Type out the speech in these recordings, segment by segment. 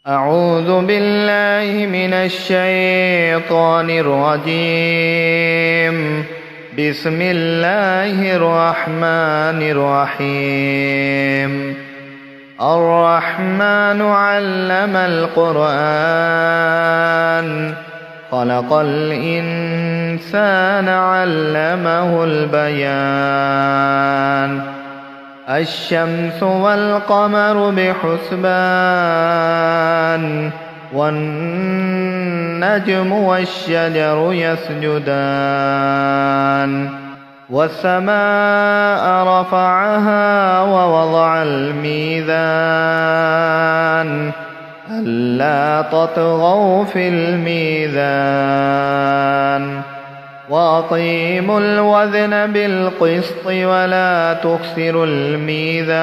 أعوذ بالله من الشيطان الرجيم. بسم الله الرحمن الرحيم. الرحمن علم القرآن خلق الإنسان علمه البيان. الشمس والقمر بحسبان والنجم والشجر يسجدان. والسماء رفعها ووضع الميزان ألا تطغوا في الميزان وأقيموا الوزن بالقسط ولا تخسروا الميزان.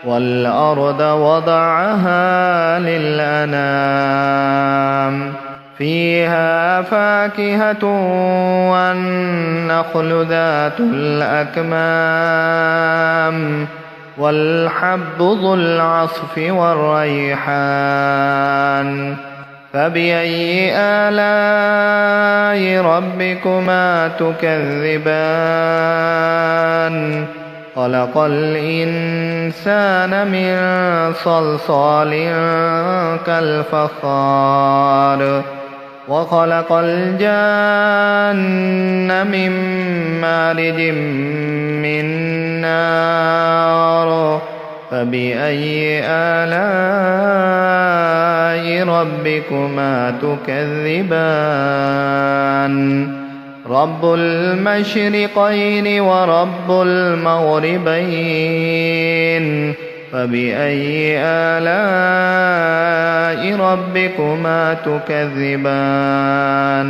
والأرض وضعها للأنام فيها فاكهة والنخل ذات الأكمام والحب ذو العصف والريحان. فبأي آلاء ربكما تكذبان؟ خلق الإنسان من صلصال كالفخار وخلق الجان من مارج من نار. فبأي آلاء ربكما تكذبان؟ رب المشرقين ورب المغربين. فبأي آلاء ربكما تكذبان؟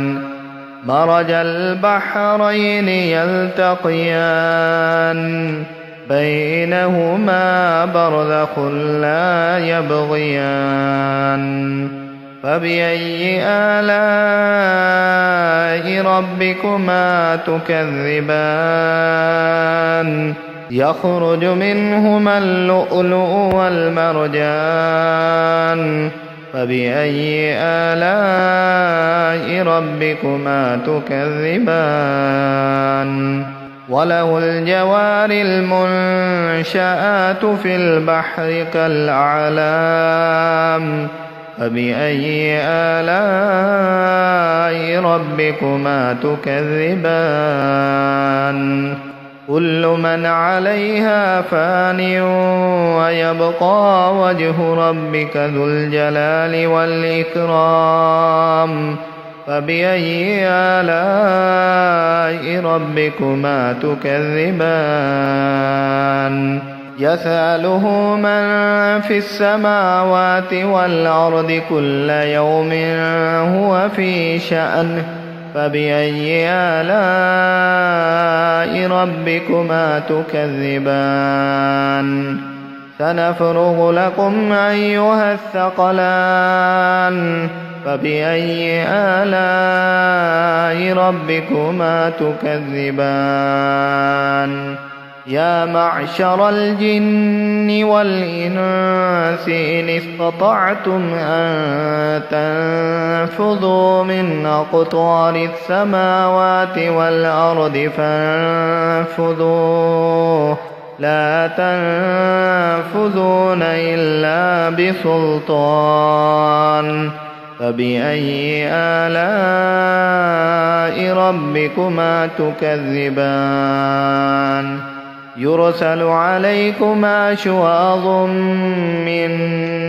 مرج البحرين يلتقيان بينهما برزخ لا يبغيان. فبأي آلاء ربكما تكذبان؟ يخرج منهما اللؤلؤ والمرجان. فبأي آلاء ربكما تكذبان؟ وله الجوار المنشآت في البحر كالأعلام. فبأي آلاء ربكما تكذبان؟ كل من عليها فان ويبقى وجه ربك ذو الجلال والإكرام. فبأي آلاء ربكما تكذبان؟ يسأله من في السماوات والأرض كل يوم هو في شأن. فبأي آلاء ربكما تكذبان؟ سنفرغ لكم أيها الثقلان. فبأي آلاء ربكما تكذبان؟ يا معشر الجن والإنس إن استطعتم أن تنفذوا من أقطار السماوات والأرض فانفذوا لا تنفذون إلا بسلطان. فبأي آلاء ربكما تكذبان؟ يرسل عليكما شواظ من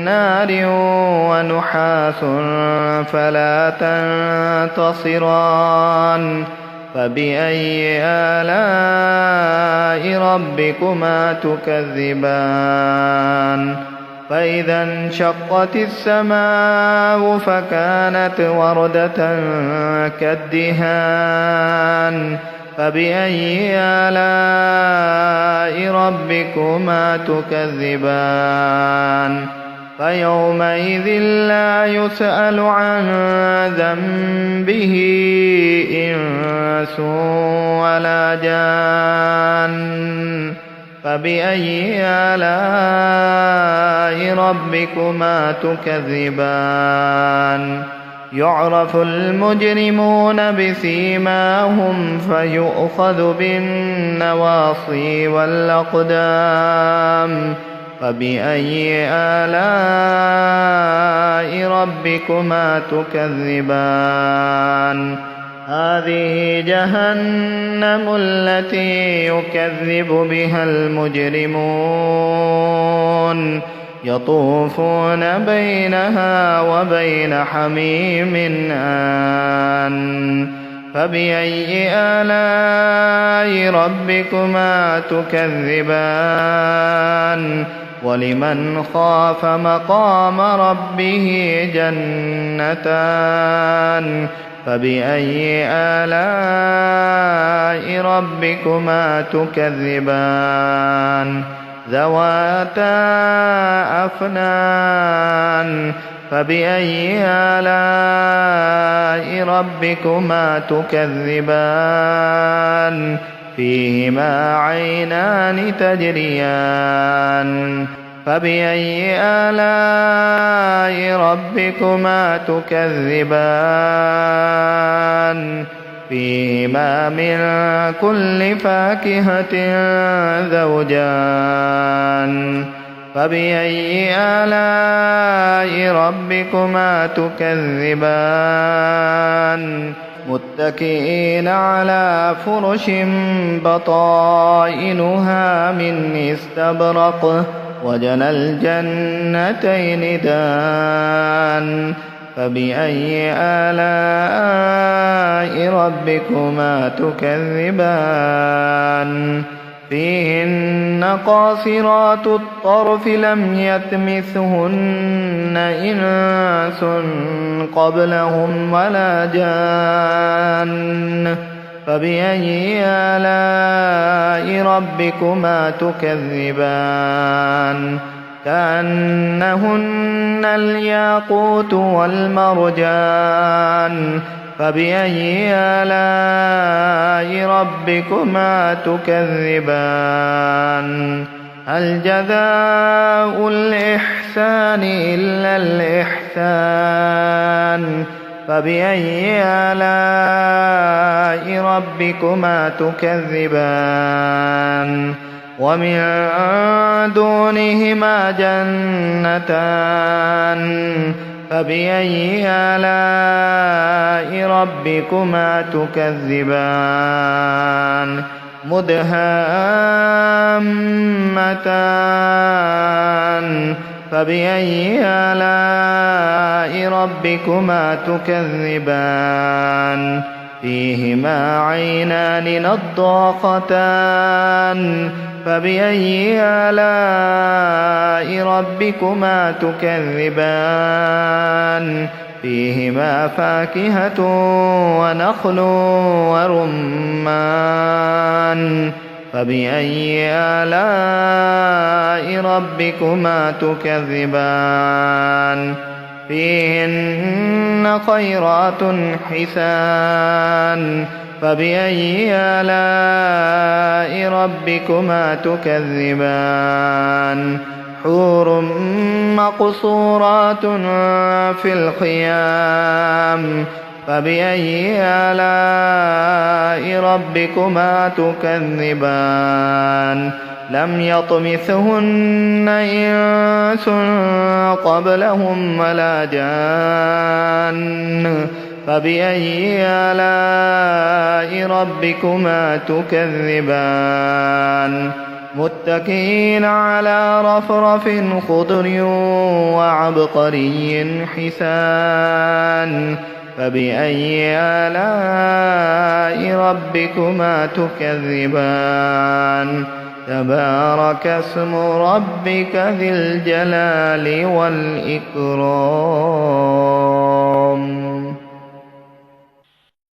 نار ونحاس فلا تنتصران. فبأي آلاء ربكما تكذبان؟ فإذا انشقت السماء فكانت وردة كالدهان. فبأي آلاء ربكما تكذبان؟ فيومئذ لا يسأل عن ذنبه إنس ولا جان. فبأي آلاء ربكما تكذبان يعرف المجرمون بسيماهم فيؤخذ بالنواصي والأقدام فبأي آلاء ربكما تكذبان هذه جهنم التي يكذب بها المجرمون يطوفون بينها وبين حميم آن فبأي آلاء ربكما تكذبان ولمن خاف مقام ربه جنتان فبأي آلاء ربكما تكذبان ذواتا أفنان فبأي آلاء ربكما تكذبان فيهما عينان تجريان فبأي آلاء ربكما تكذبان فيهما من كل فاكهة زوجان فبأي آلاء ربكما تكذبان متكئين على فرش بطائنها من استبرق وجنى الجنتين دان فبأي آلاء ربكما تكذبان فيهن قاصرات الطرف لم يطمثهن إنس قبلهم ولا جان فبأي آلاء ربكما تكذبان كأنهن الياقوت والمرجان فبأي آلاء ربكما تكذبان هل جزاء الإحسان إلا الإحسان فبأي آلاء ربكما تكذبان ومن دونهما جنتان فبأي آلاء ربكما تكذبان مدهامتان فبأي آلاء ربكما تكذبان فيهما عينان نضاختان فبأي آلاء ربكما تكذبان فيهما فاكهة ونخل ورمان فبأي آلاء ربكما تكذبان فيهن خيرات حسان فبأي آلاء ربكما تكذبان حور مقصورات في الخيام فبأي آلاء ربكما تكذبان لم يطمثهن إنس قبلهم ولا جان فبأي آلاء ربكما تكذبان متكئين على رفرف خضر وعبقري حسان فبأي آلاء ربكما تكذبان تبارك اسم ربك ذي الجلال والإكرام.